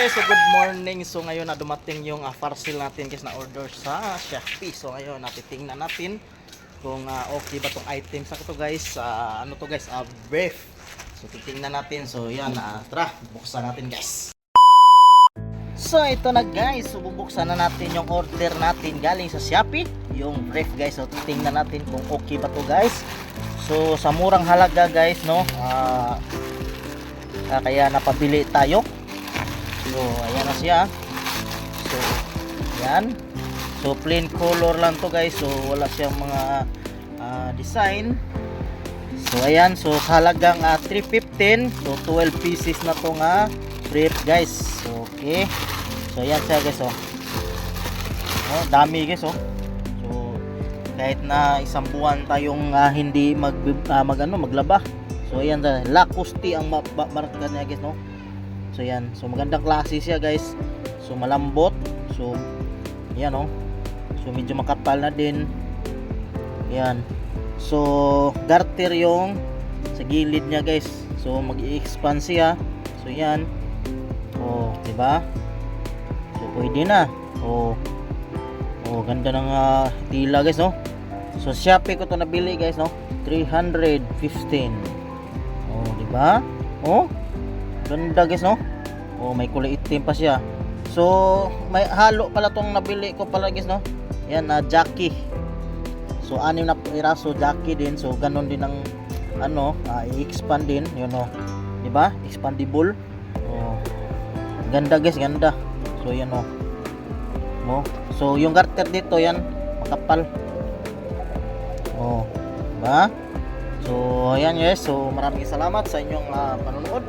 guys, so good morning. So ngayon na dumating yung parcel natin guys na order sa Shopee. So ngayon natitingnan natin kung okay ba tong items na to guys. Ano to guys? Brief. So titingnan natin. So yan, tara, buksan natin guys. So ito na guys, so bubuksan na natin yung order natin galing sa Shopee, yung brief guys. So titingnan natin kung okay ba to guys. So sa murang halaga guys, no, kaya napabili tayo. So ayan na siya. So ayan. So plain color lang to guys. So wala siyang mga design. So ayan, so halagang 315. So 12 pieces na to nga brief guys. So, okay. So ayan siya guys, oh. Oh, dami guys, oh. So kahit na isang buwan tayong hindi maglaba. So ayan, Lacoste ang marka niya guys, no. So ayan, so magandang klase siya guys. So malambot. So ayan, oh. So medyo makapal na din. Ayan. So garter yung sa gilid niya guys. So mag-i-expand siya. So ayan. Oh, 'di ba? So pwede na. Oh. Oh, ganda ng tila guys, no. So Shopee ko to nabili guys, no. 315. Oh, 'di ba? Oh. Ganda guys, no. Oh, may kulay itim pa siya. So may halo pala tong nabili ko pala guys, no. Yan, Jackie. So 6 na piraso Jackie din. So ganon din ang i-expand din, yun, no. 'Di ba? Expandable. Oh. Ganda guys, ganda. So yan, no. Oh. So yung garter dito yan, makapal. Oh, 'di ba? So ayan guys. So maraming salamat sa inyong panonood.